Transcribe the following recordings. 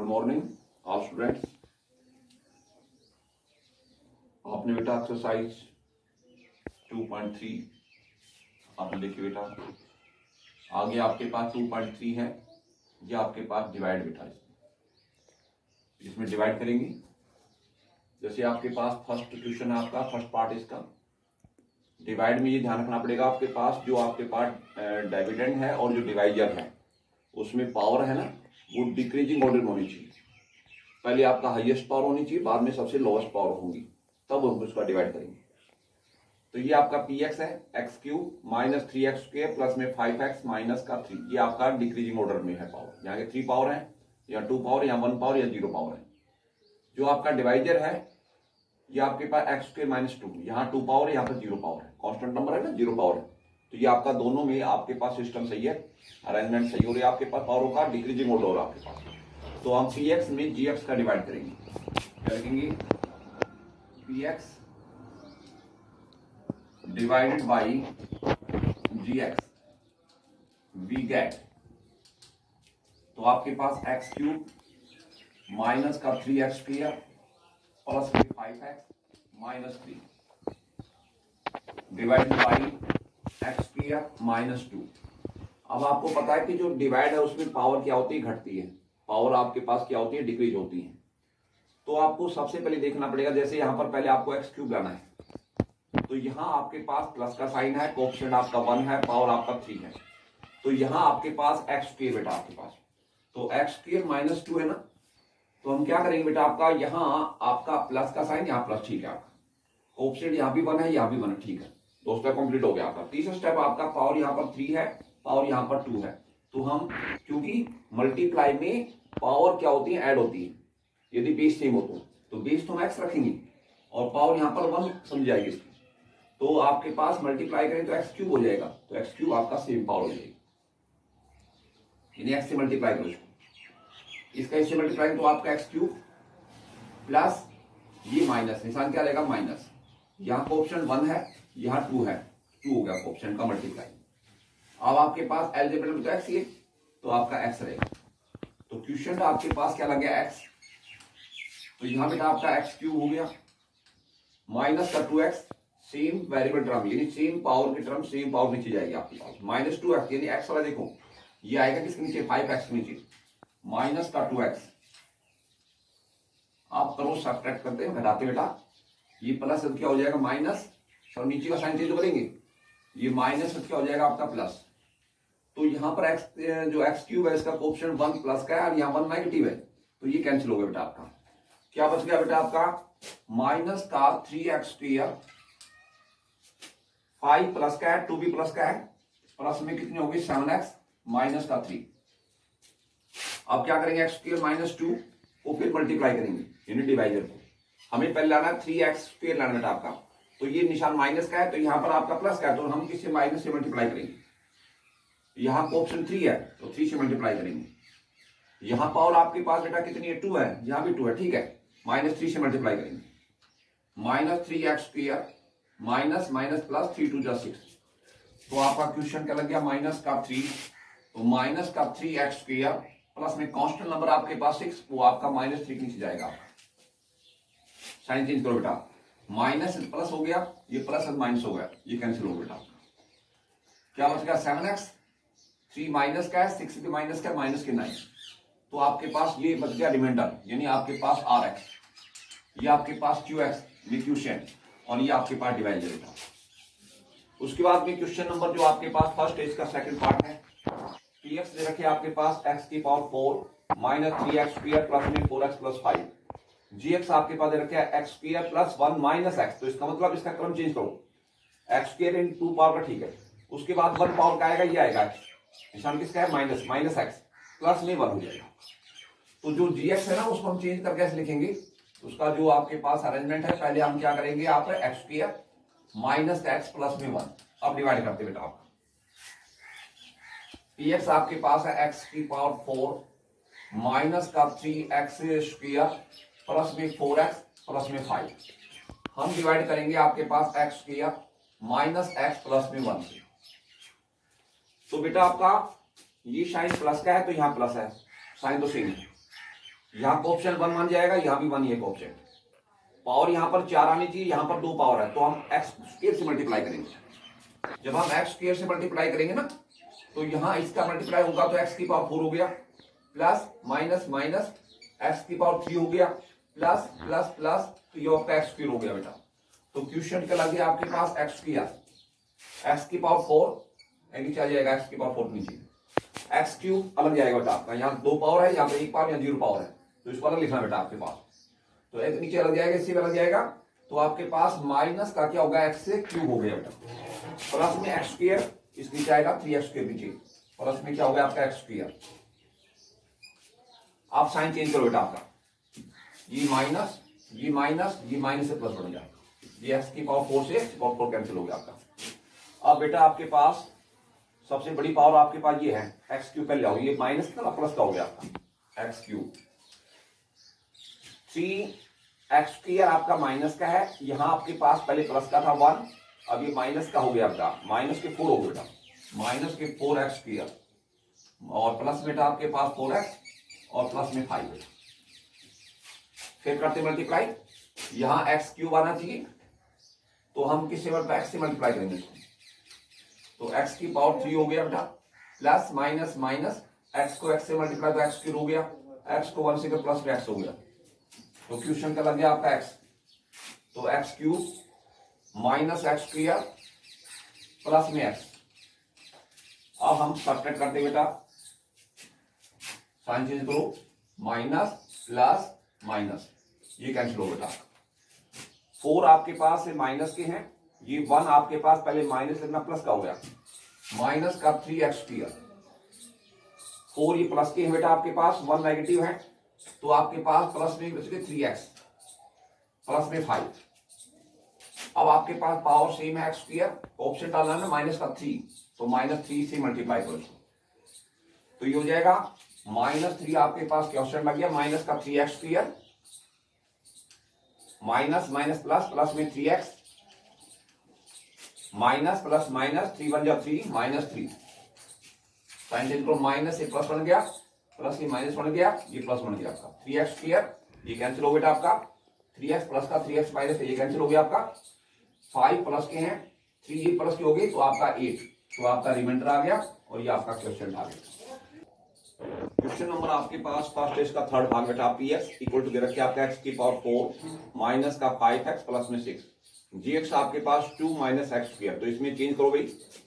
Morning all students. आपने बेटा exercise 2.3 आपने देखिए बेटा, आगे आपके पास 2.3 है, ये आपके पास डिवाइड बेटा, इसमें डिवाइड करेंगे। जैसे आपके पास फर्स्ट क्वेश्चन है आपका, फर्स्ट पार्ट इसका डिवाइड में ये ध्यान रखना पड़ेगा आपके पास, जो आपके पास डिविडेंड है और जो डिवाइजर है उसमें पावर है ना, वो डिक्रीजिंग ऑर्डर में होनी चाहिए। पहले आपका हाईएस्ट पावर होनी चाहिए, बाद में सबसे लोएस्ट पावर होगी, तब हम उसका डिवाइड करेंगे। तो ये आपका पी एक्स है, x cube minus 3x square plus में 5x माइनस का 3, ये आपका डिक्रीजिंग ऑर्डर में है पावर। यहाँ के 3 पावर है, या 2 पावर, या 1 पावर, या 0 पावर है। जो आपका डिवाइजर है ये आपके पास एक्स स्क्वायर माइनस 2, यहाँ 2 पावर है, यहाँ पर 0 पावर है, कॉन्स्टेंट नंबर है ना, 0 पावर है। तो ये आपका दोनों में आपके पास सिस्टम सही है, अरेंजमेंट सही हो रही है आपके पास, पावरों का डिक्रीजिंग ऑर्डर हो रहा है आपके पास। तो हम पी एक्स में जी एक्स का डिवाइड करेंगे, क्या लिखेंगे, p x divided by g x, we get, तो आपके पास एक्स क्यूब माइनस का 3x square plus 5x minus 3 divided by x square minus 2। अब आपको पता है कि जो डिवाइड है उसमें पावर क्या होती है, घटती है, पावर आपके पास क्या होती है, डिक्रीज होती है। तो आपको सबसे पहले देखना पड़ेगा, जैसे यहां पर पहले आपको एक्स क्यूब लाना है, तो यहां आपके पास प्लस का साइन है, कोएफिशिएंट आपका 1 है, पावर आपका 3 है, तो यहां आपके पास एक्स स्क्वायर बेटा आपके पास, तो एक्स स्क्वायर माइनस 2 है ना, तो हम क्या करेंगे बेटा, आपका यहां आपका प्लस का साइन, यहां प्लस, ठीक है, आपका कोएफिशिएंट यहां भी 1 है, यहां भी 1 है, ठीक है, दोस्तों कंप्लीट हो गया आपका। तीसरा स्टेप आपका पावर यहां पर 3 है, पावर यहां पर 2 है, तो हम क्योंकि मल्टीप्लाई में पावर क्या होती है, ऐड होती है, यदि बेस सेम हो तो बेस तो हम एक्स रखेंगे और पावर यहां पर 1 समझ जाएगी इसकी, तो आपके पास मल्टीप्लाई करें तो एक्स क्यूब हो जाएगा, तो एक्स क्यूब आपका सेम पावर हो जाएगी, यानी एक्स से मल्टीप्लाई करो इसका, इससे मल्टीप्लाई तो आपका एक्स क्यूब प्लस ये माइनस, निशान क्या रहेगा, माइनस, यहाँ कोएफिशिएंट 1 है, यहाँ 2 है, 2 हो गया कोएफिशिएंट का मल्टीप्लाई। अब आपके पास एलजेब्रा में तो एक्स ही है, तो आपका एक्स रहेगा, तो क्वेश्चन आपके पास क्या लग गया, एक्स, तो यहां बेटा आपका एक्स क्यूब हो गया माइनस का 2x, सेम वेरिएबल टर्म यानी सेम पावर की टर्म सेम पावर नीचे जाएगी आपके पास, माइनस 2x, यानी x वाला देखो ये आएगा किसके नीचे, 5x के नीचे, माइनस का 2x, आप करो सब्ट्रैक्ट करते हैं, घटाते बेटा, ये प्लस क्या हो जाएगा, माइनस, सब नीचे का साइन चेंज करेंगे, ये माइनस क्या हो जाएगा आपका प्लस, तो यहां पर x जो x क्यूब है इसका कोएफिशिएंट 1 प्लस का है और यहां 1 नेगेटिव है, तो ये कैंसिल हो गया बेटा आपका, क्या बच गया बेटा आपका, माइनस का 3x स्क्वायर, 5 प्लस का है, 2 भी प्लस का है, प्लस में कितनी होगी 7x माइनस का 3। अब क्या करेंगे, एक्स स्क्वायर माइनस 2 को फिर मल्टीप्लाई करेंगे, यानी डिवाइजर को हमें पहले लाना है 3x स्क्वायर लाना बेटा आपका, तो ये निशान माइनस का है, तो यहां पर आपका प्लस का है, तो हम किससे, माइनस से मल्टीप्लाई करेंगे, यहां कोएफिशिएंट 3 है तो 3 से मल्टीप्लाई करेंगे, यहां पावर आपके पास बेटा कितनी है, 2 है, यहां भी 2 है, ठीक है, माइनस 3 से मल्टीप्लाई करेंगे, minus 3x square minus minus plus 3 2 जा 6, तो आपका क्वेश्चन क्या लग गया, माइनस का 3, तो माइनस का 3x स्क्वायर प्लस में कांस्टेंट नंबर आपके पास 6, वो आपका माइनस 3 नीचे जाएगा, साइन चेंज करो बेटा, माइनस प्लस हो गया, ये प्लस माइनस हो गया, ये कैंसिल हो गया बेटा, क्या बच गया 7x, 3 माइनस का है, 6 भी माइनस का, माइनस के 9, तो आपके पास ये बच गया रिमाइंडर, यानी आपके पास rx, ये आपके पास qx में क्वेश्चन, और ये आपके पास डिवाइजर बेटा। उसके बाद में क्वेश्चन नंबर जो आपके पास फर्स्ट है, इसका सेकंड पार्ट है, px दे रखे आपके पास x की power 4 minus 3x square plus में 4x प्लस 5, gx आपके पास दे रखे x square plus 1 minus x, तो इसका मतलब इसका क्रम चेंज करो, x स्क्वायर इन 2 पावर का, ठीक है, उसके बाद 1 पावर का आएगा, ये आएगा निशान किसका है, माइनस, माइनस x प्लस में 1 हो जाएगा, तो जो gx है ना उसको हम चेंज करके ऐसे लिखेंगे, उसका जो आपके पास अरेंजमेंट है, पहले हम क्या करेंगे, आप x square minus x plus में 1, अब डिवाइड करते बेटा आपका, px आपके पास है x की पावर 4 माइनस का 3x स्क्वायर प्लस में 4x प्लस में 5, हम डिवाइड करेंगे आपके पास x square minus x plus में 1 से, तो बेटा आपका ये साइन प्लस का है, तो यहां प्लस है, साइन तो सेम है, यहाँ कोऑफिशिएंट 1 मान जाएगा, यहाँ भी 1 ही है कोऑफिशिएंट। पावर यहाँ पर 4 आनी चाहिए, यहाँ पर 2 पावर है, तो हम एक्स स्क्वायर से मल्टीप्लाई करेंगे। जब हम एक्स स्क्वायर से मल्टीप्लाई करेंगे ना, तो यहाँ इसका मल्टीप्लाई होगा तो एक्स की पावर 4 हो गया, प्लस माइनस माइनस एक्स की पावर 3 हो गया, प्लस प्लस प्लस, तो ये आपका एक्स स्क्वायर हो गया बेटा। तो क्वेश्चन क्या लग गया आपके पास एक्स स्क्वायर, एक्स की पावर 4 नीचे आ जाएगा, एक्स की पावर 4 नीचे, एक्स क्यूब अलग जाएगा बेटा आपका। यहाँ 2 पावर है, यहाँ पे 1 पावर, यहाँ 0 पावर है, तो इसको अलग लिखना बेटा आपके पास। तो एक नीचे अलग जाएगा, इससे अलग जाएगा, तो आपके पास माइनस का क्या होगा, एक्स से क्यूब हो गया बेटा, प्लस में एक्स स्क्वायर, इस नीचे आएगा 3x स्क्वायर नीचे, प्लस में क्या हो गया आपका एक्स स्क्वायर। आप साइन चेंज करो बेटा आपका, ये माइनस ये माइनस ये माइनस से प्लस बन गया, ये एक्स की पावर 4 से पावर 4 कैंसिल हो गया आपका। अब बेटा आपके पास सबसे बड़ी पावर आपके पास ये है, एक्स क्यूब पहले आओ, ये माइनस का प्लस का हो गया आपका एक्स क्यूब, 3x स्क्वायर आपका माइनस का है, यहां आपके पास पहले प्लस का था 1, अब ये माइनस का हो गया आपका, माइनस के 4 हो गया बेटा, माइनस के 4x स्क्वायर, और प्लस बेटा आपके पास 4x और प्लस में 5। फिर करते मल्टीप्लाई, यहां एक्स क्यूब आना चाहिए, तो हम किससे एक्स से मल्टीप्लाई करेंगे इसको, तो एक्स की पावर 3 हो गया बेटा, प्लस माइनस माइनस एक्स को एक्स से मल्टीप्लाई तो एक्स क्यूब हो गया, एक्स को 1 से प्लस में एक्स हो गया, तो क्वेश्चन का लग गया आपका एक्स, तो x cube minus x square plus में एक्स। अब हम सब्ट्रैक्ट करते बेटा, साइन चेंज करो, माइनस प्लस माइनस, ये कैंसिल हो बेटा, 4 आपके पास से माइनस के हैं, ये 1 आपके पास पहले माइनस लिखना प्लस का हो गया, माइनस का 3x स्क्वायर, 4 ये प्लस के हैं बेटा आपके पास, 1 नेगेटिव है, तो आपके पास प्लस में बच गए 3x, प्लस में 5। अब आपके पास पावर सेम है एक्स स्क्वायर, ऑप्शन डालना है ना माइनस का 3, तो -3 से मल्टीप्लाई करो, तो ये हो जाएगा -3 आपके पास क्वेश्चन लग गया, माइनस का 3x square, minus minus plus, plus में 3x, माइनस प्लस माइनस, 3 1 जा 3, -3, साइन चेंज करो, माइनस से प्लस बन गया, प्लस से माइनस बन गया, ये प्लस बन गया आपका, 3x स्क्वायर, ये कैंसिल हो बेटा आपका, 3x प्लस का 3x माइनस, ये कैंसिल हो गया आपका, 5 प्लस के हैं, 3 ये प्लस की हो गई, तो आपका 8, तो आपका रिमाइंडर आ गया, और ये आपका क्वेश्चन आ गया। क्वेश्चन नंबर आपके पास फर्स्ट इसका थर्ड भाग बेटा, पी एक्स इक्वल टू दे रखे आपका एक्स की पावर 4 माइनस का 5x प्लस में 6, जी एक्स आपके पास 2 माइनस एक्स स्क्वायर, तो इसमें चेंज करो भाई,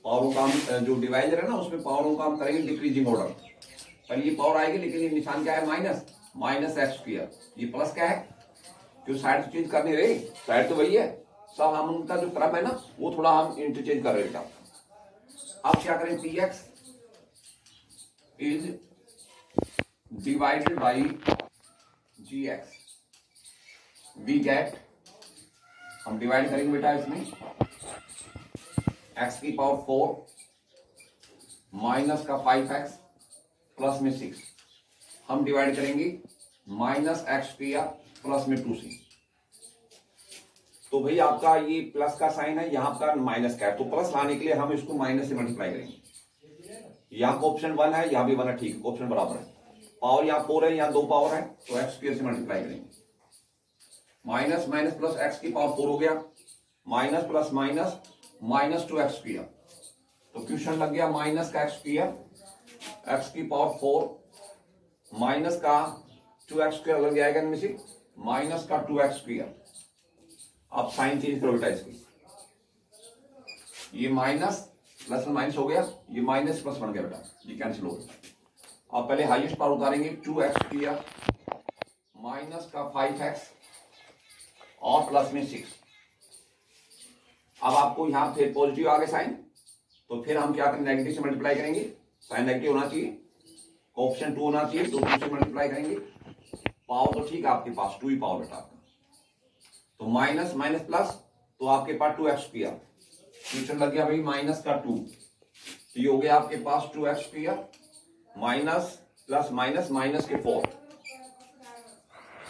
पावरों का हम जो डिवाइजर है ना उसमें पावरों का हम करेंगे डिक्रीजिंग ऑर्डर, पहले ये पावर आएगी, लेकिन ये निशान क्या है, माइनस, माइनस एक्स स्क्वायर, ये प्लस क्या है, क्यों साइड तो चेंज करने रहे, साइड तो वही है, सब हम उनका जो क्रम है ना वो थोड़ा हम इंटरचेंज कर रहे हैं। अब क्या करें, p x is divided by g x, we get, हम डिवाइड करेंगे बेटा इसमें, एक्स की पावर 4 माइनस का 5x प्लस में 6, हम डिवाइड करेंगे माइनस एक्स स्क्वायर प्लस में 2c, तो भाई आपका ये प्लस का साइन है, यहां पर माइनस का है, तो प्लस लाने के लिए हम इसको माइनस से मल्टीप्लाई करेंगे, यहां ऑप्शन 1 है, यहां भी 1 है, ठीक, ऑप्शन बराबर है, पावर यहाँ 4 है, यहाँ 2 पावर है, तो एक्स स्क्वायर से मल्टीप्लाई करेंगे, माइनस माइनस प्लस एक्स की पावर 4 हो गया, minus plus minus minus 2x square, तो क्वेश्चन लग गया माइनस का एक्स स्क्वायर, एक्स की पावर 4 माइनस का 2x स्क्वायर लग जाएगा इनमें से, माइनस का 2x स्क्वायर, अब साइन चेंज करो बेटा इसकी, ये माइनस प्लस में माइनस हो गया, ये माइनस प्लस बन गया बेटा, ये कैंसिल हो गया। अब पहले हाईएस्ट पावर उतारेंगे, 2x स्क्वायर माइनस का 5x और प्लस में 6, अब आपको यहां फिर पॉजिटिव आ गए साइन, तो फिर हम क्या करेंगे, नेगेटिव से मल्टीप्लाई करेंगे, साइन नेगेटिव होना चाहिए, ऑप्शन 2 होना चाहिए, तो 2 से मल्टीप्लाई करेंगे, पावर तो ठीक है आपके पास 2 ही पावर बेटा आपका, तो माइनस माइनस प्लस, तो आपके पास 2x स्क्वायर, क्वेश्चन लग गया भाई माइनस का 2, तो ये हो गया आपके पास 2x square minus plus minus minus के 4,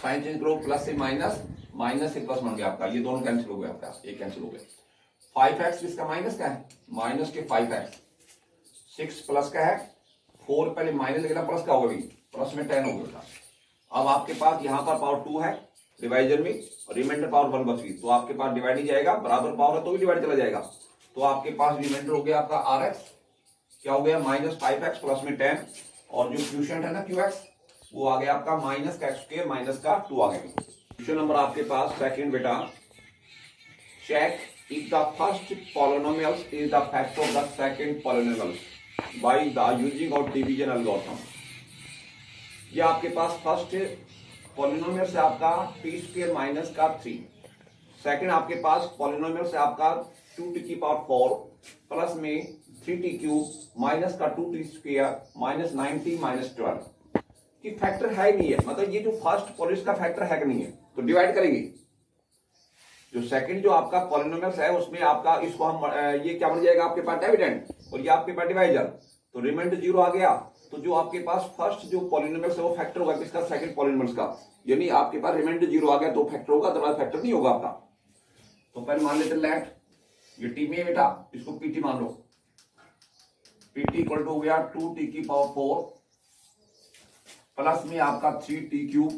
साइन चेंज करो, प्लस से माइनस, माइनस से प्लस बन गया आपका, ये दोनों कैंसिल हो गया आपका, ये कैंसिल हो गया, 5x इसका माइनस का है, माइनस के 5x, 6 प्लस का है, 4 पहले माइनस लेना प्लस का होगा, प्लस में 10 हो गया, अब आपके पास यहां पर पावर 2 है डिवाइजर में और रिमाइंडर पावर 1 बच गई, तो आपके पास डिवाइड नहीं जाएगा, बराबर पावर है तो भी डिवाइड चला जाएगा। तो आपके पास रिमाइंडर हो गया आपका आर एक्स, क्या हो गया -5x प्लस में 10, और जो क्यूशेंट है ना क्यू एक्स, वो आ गया आपका -x² -2 आ गया। क्वेश्चन नंबर आपके पास सेकंड बेटा, check if the first polynomials is the factor of the second polynomials by the using of division algorithm. ये आपके पास फर्स्ट पॉलिनोमियल से आपका t² माइनस का 3, सेकंड आपके पास पॉलिनोमियल से आपका 2t की पावर 4 प्लस में 3t³ माइनस का 2t² माइनस 90 माइनस 12 की फैक्टर है नहीं है, मतलब ये जो फर्स्ट पॉलिश का फैक्टर है कि नहीं है, तो डिवाइड करेंगे। जो सेकंड जो आपका पॉलिनोमियल है उसमें आपका इसको हम ये क्या बन जाएगा आपके पास डिविडेंड और ये आपके पास डिवाइजर, तो रिमाइंडर 0 आ गया। तो जो आपके पास फर्स्ट जो पॉलिनोमियल है वो फैक्टर होगा किसका, सेकंड पॉलिनोमियल का, यानी आपके पास रिमाइंडर 0 आ गया तो फैक्टर होगा, अदरवाइज फैक्टर नहीं होगा आपका। तो पहले मान लेते लेट ये टी में है बेटा, इसको पीटी मान लो, पीटी इक्वल टू हो गया 2t की पावर 4 प्लस में आपका 3t³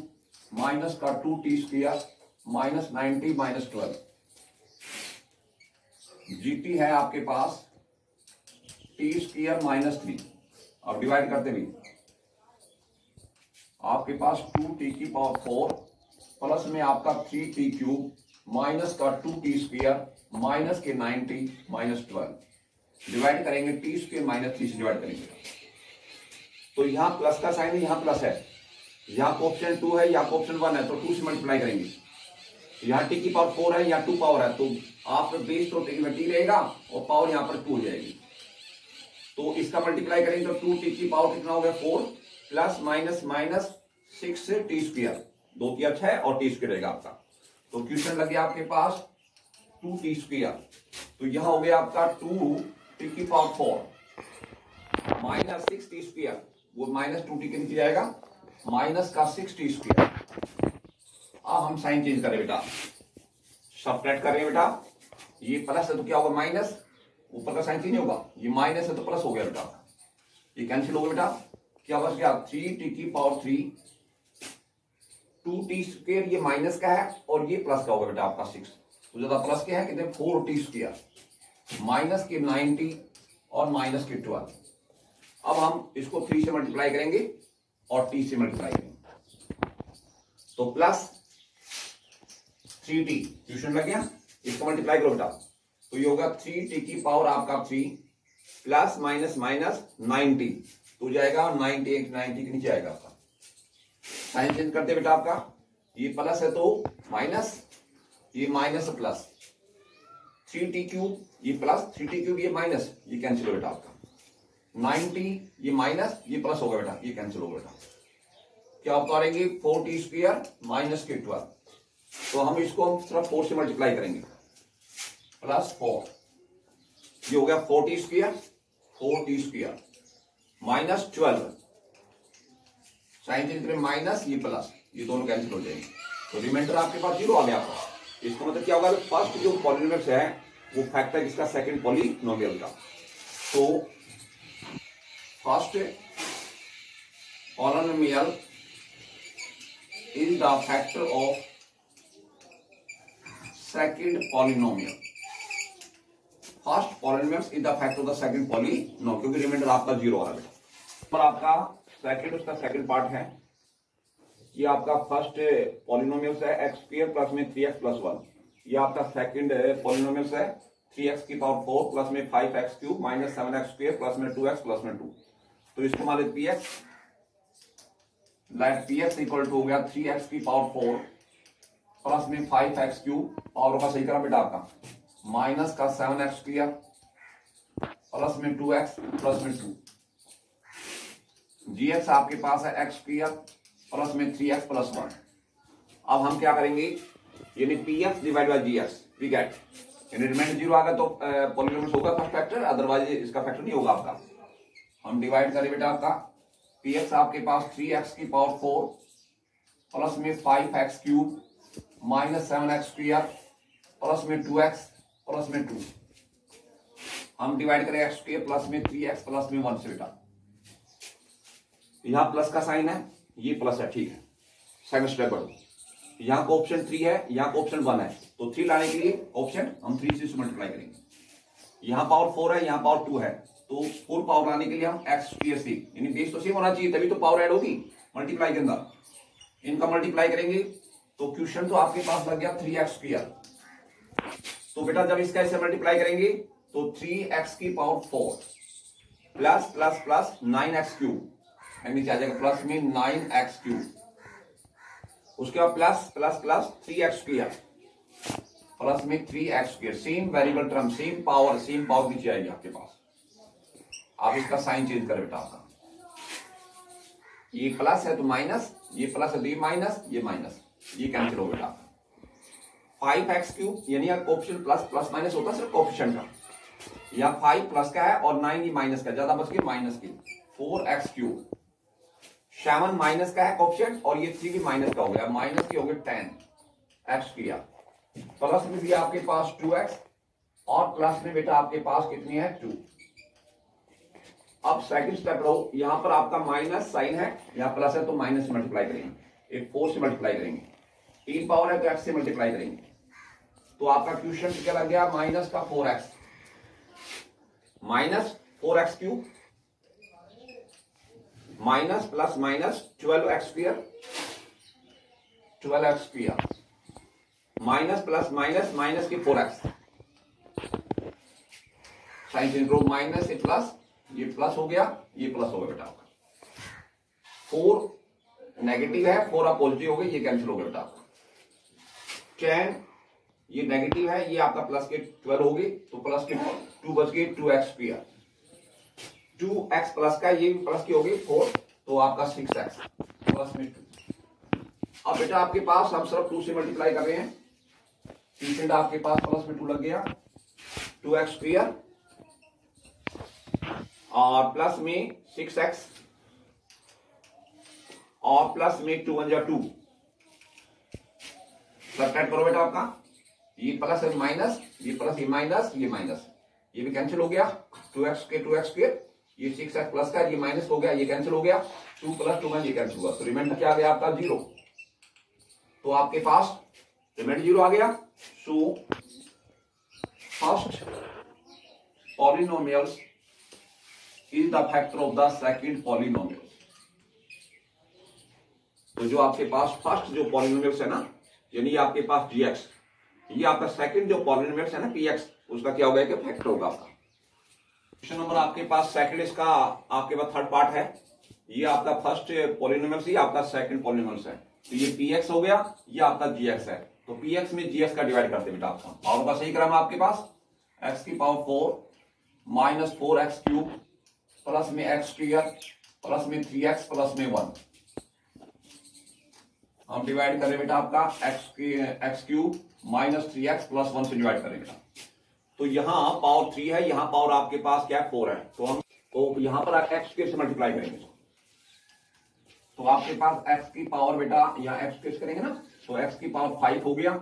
माइनस का 2t² माइनस 90 माइनस 12। जीटी है आपके पास t² माइनस 3, अब डिवाइड करते भी आपके पास 2t की पावर 4 प्लस में आपका 3t³ माइनस का 2t² माइनस के 90 माइनस 12 डिवाइड करेंगे t² माइनस 3 से डिवाइड करेंगे। तो यहां प्लस का साइन है, यहां प्लस है, यहां ऑप्शन 2 है, यहां ऑप्शन 1 है, तो 2 से मल्टीप्लाई करेंगे। यहां t की पावर 4 है, यहां 2 पावर है, तो आप बेस तो t में t रहेगा और पावर यहां पर 2 हो जाएगी। तो इसका मल्टीप्लाई करेंगे तो 2t की पावर कितना हो गया 4 प्लस माइनस माइनस 6 t², 2 की 6 और t² रहेगा आपका। तो क्वेश्चन लग गया आपके पास 2t², तो यहां हो गया आपका 2t की पावर 4 माइनस 6t², वो माइनस 2t के नीचे जाएगा, माइनस का 6t²। अब हम साइन चेंज करें बेटा, सबट्रैक्ट करें बेटा, ये प्लस है तो क्या होगा माइनस, ऊपर का साइन चेंज नहीं होगा, ये माइनस है तो प्लस हो गया बेटा, ये कैंसिल हो गया बेटा, क्या बच गया 3t की पावर 3 2t², ये माइनस का है और ये प्लस का होगा बेटा आपका 6, तो ज्यादा प्लस के है कितने 4t² माइनस के 90 और माइनस के 12। अब हम इसको 3 से मल्टीप्लाई करेंगे और t से मल्टीप्लाई करेंगे, तो प्लस 3t, ट्यूशन लग गया, इसको मल्टीप्लाई करो बेटा, तो ये होगा 3t की पावर आपका 3 प्लस माइनस माइनस 90, तो जाएगा 90 के नीचे आएगा आपका। साइन चेंज करते बेटा, आपका ये प्लस है तो माइनस, ये माइनस प्लस 3t³ ये प्लस 3t³ ये माइनस, ये कैंसिल हो बेटा आपका 90, ये माइनस ये प्लस होगा बेटा, ये कैंसिल होगा बेटा। क्या आप करेंगे 4t² माइनस के 12, तो हम इसको हम सिर्फ 4 से मल्टीप्लाई करेंगे प्लस 4, ये हो गया 4t² माइनस 12, साइन चेंज करें माइनस ये प्लस, ये दोनों कैंसिल हो जाएंगे, तो रिमाइंडर आपके पास 0 आ गया आपका। इसका मतलब क्या होगा, फर्स्ट जो पॉलिनोमियल है वो फैक्टर किसका, सेकंड पॉलिनोमियल का। तो first polynomial is the factor of second polynomial, first polynomial is the factor of the second polynomial, क्योंकि रिमाइंडर आपका 0 आ रहा है। पर आपका सेकंड, उसका सेकंड पार्ट है, ये आपका फर्स्ट पॉलिनोमियल है x² प्लस में 3x प्लस 1, ये आपका सेकंड पॉलिनोमियल है 3x की पावर 4 प्लस में 5x³ माइनस 7x² प्लस में 2x प्लस में 2, तो इसको मान लेते px, let px equal to हो गया 3x की पावर 4 प्लस में 5x³ पावर का सही करा बेटा आपका माइनस का 7x² प्लस में 2x प्लस में 2, gx आपके पास है x² प्लस में 3x प्लस 1। अब हम क्या करेंगे, यानी px divide by gx we get, यानी रिमाइंडर 0 आ गया तो पॉलिनोमियल होगा फर्स्ट फैक्टर, अदरवाइज इसका फैक्टर नहीं होगा आपका। हम डिवाइड करें बेटा, आपका px आपके पास 3x की पावर 4 प्लस में 5x³ माइनस 7x² प्लस में 2x प्लस में 2, हम डिवाइड करें x² प्लस में 3x प्लस में 1 से बेटा, यहां प्लस का साइन है, ये प्लस है, ठीक है। सेकंड स्टेप बढ़ो, यहाँ को ऑप्शन 3 है, यहाँ को ऑप्शन 1 है, तो 3 लाने के लिए ऑप्शन हम 3 से मल्टीप्लाई करेंगे। यहाँ पावर 4 है, यहाँ पावर 2 है, तो 4 पावर लाने के लिए हम एक्स स्क्वायर से, यानी बेस तो सेम होना चाहिए तभी तो पावर ऐड होगी मल्टीप्लाई के अंदर, इनका मल्टीप्लाई करेंगे तो क्वेश्चन तो आपके पास लग गया 3x स्क्वायर। तो बेटा जब इसका ऐसे मल्टीप्लाई करेंगे तो 3x की power 4 plus plus plus 9x cube, नीचे आ जाएगा प्लस में 9x क्यूब, उसके बाद plus plus plus 3x square plus में 3x square, same variable term, same power नीचे आएगी आपके पास। आप इसका साइन चेंज करें बेटा, आपका ये प्लस है तो माइनस, ये प्लस है तो ये माइनस, ये माइनस, ये कैंसिल हो बेटा। 5x क्यूब यानी ऑप्शन प्लस प्लस माइनस होता है सिर्फ कोएफिशिएंट का, या 5 प्लस का है और 9 ये माइनस का, ज्यादा बच गए माइनस की। 4x क्यूब 7 माइनस का है कोएफिशिएंट और ये 3 भी माइनस का हो गया, माइनस के हो गए 10x किया, प्लस में भी आपके पास 2x और प्लस में बेटा आपके पास कितनी है 2। अब सेकंड स्टेप रहो, यहां पर आपका माइनस साइन है, यहां प्लस है तो माइनस से मल्टीप्लाई करेंगे, एक 4 से मल्टीप्लाई करेंगे, 3 पावर है तो x से मल्टीप्लाई करेंगे, तो आपका क्वेश्चन क्या लग गया माइनस का 4x, minus 4x cube minus plus minus 12x square, 12x square minus plus minus minus के 4x, साइन चेंज करो, माइनस से प्लस, ये प्लस हो गया, ये प्लस हो गया बेटा, 4 नेगेटिव है, 4 आप पॉजिटिव हो गए, ये कैंसिल हो गया बेटा। 10 ये नेगेटिव है, ये आपका प्लस के 12 हो गए, तो प्लस के 2 बच गए, 2x स्क्वायर, 2x प्लस का ये भी प्लस की हो गई 4, तो आपका 6x प्लस में 2। अब बेटा आपके पास हम सिर्फ 2 से मल्टीप्लाई कर रहे हैं, क्वेश्चन आपके पास प्लस में 2 लग गया, 2x स्क्वायर और प्लस में 6x और प्लस में 2 1 जा 2, सब्ट्रैक्ट करो बेटा आपका, ये प्लस है माइनस, ये प्लस, ये माइनस, ये माइनस, ये भी कैंसिल हो गया, 2x के 2x स्क्वायर, ये 6x प्लस का, ये माइनस हो गया, ये कैंसिल हो गया, 2 प्लस 2 ये कैंसिल हुआ, तो रिमाइंडर क्या आ गया आपका 0, तो आपके पास रिमाइंडर 0 आ गया। So first polynomials is the factor of the second polynomials. तो जो आपके पास फर्स्ट जो पॉलिनोमियल्स है ना, यानी आपके पास gx, ये आपका सेकंड जो पॉलिनोमियल्स है ना px, उसका क्या होगा कि फैक्टर होगा आपका। क्वेश्चन नंबर आपके पास सेकंड, इसका आपके पास थर्ड पार्ट है, ये आपका फर्स्ट पॉलिनोमियल्स, ये आपका सेकंड पॉलिनोमियल्स है, तो ये px हो गया, ये आपका gx है, तो px में gx का डिवाइड करते बेटा आपका, पावर का सही क्रम आपके पास x की power 4 minus 4x cube plus में x स्क्वायर प्लस में 3x प्लस में 1, हम डिवाइड करें बेटा आपका x cube minus 3x plus 1 से डिवाइड करें बेटा, तो यहां पावर 3 है, यहां पावर आपके पास क्या है 4 है, तो हम तो यहां पर x स्क्वायर से मल्टीप्लाई करेंगे, तो आपके पास x की पावर बेटा यहां x स्क्वायर करेंगे ना, तो x की पावर 5 हो गया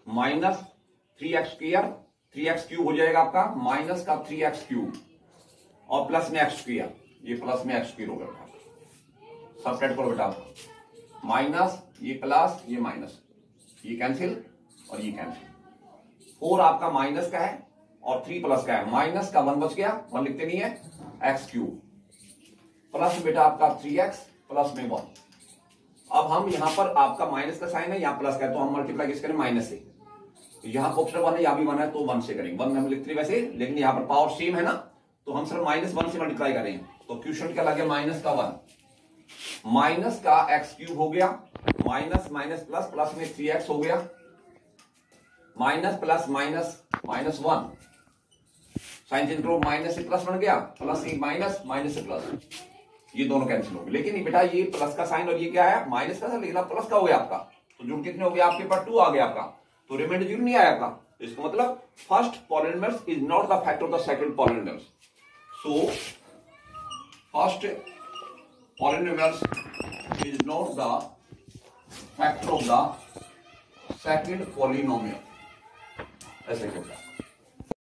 minus 3x square, 3x cube हो जाएगा आपका, माइनस का 3x क्यूब और प्लस में x स्क्वायर, ये प्लस में x स्क्वायर हो गया, सब्ट्रैक्ट करो बेटा, माइनस ये प्लस ये माइनस, ये कैंसिल और ये कैंसिल, 4 आपका माइनस का है और 3 प्लस का है, माइनस का 1 बच गया, 1 लिखते नहीं है, x क्यूब प्लस बेटा आपका 3x प्लस में 1। अब हम यहां पर आपका माइनस का साइन है, यहां प्लस का है, तो हम मल्टीप्लाई किस करें माइनस से, यहां ऑप्शन 1 है, यहां भी 1 है, तो 1 से करेंगे, 1 हम लिखते वैसे, लेकिन यहां पर पावर सेम है ना, तो हम सिर्फ माइनस 1 से मल्टीप्लाई करेंगे, तो क्वेश्चन क्या लगे माइनस का 1, माइनस का x क्यूब हो गया, माइनस माइनस प्लस, प्लस में 3x हो गया, minus plus minus minus 1, sign change करो, माइनस से प्लस बन गया, प्लस से माइनस, माइनस से प्लस, ये दोनों कैंसिल हो गए, लेकिन बेटा ये प्लस का साइन और ये क्या है माइनस का, लेकिन अब प्लस का हो गया आपका, तो जुड़ कितने हो गया आपके पास 2 आ गया आपका, तो रिमाइंडर 0 नहीं आया आपका, तो इसका मतलब first polynomials is not the factor of the second polynomials, so first polynomials is not the factor of the second polynomial, ऐसे होता है।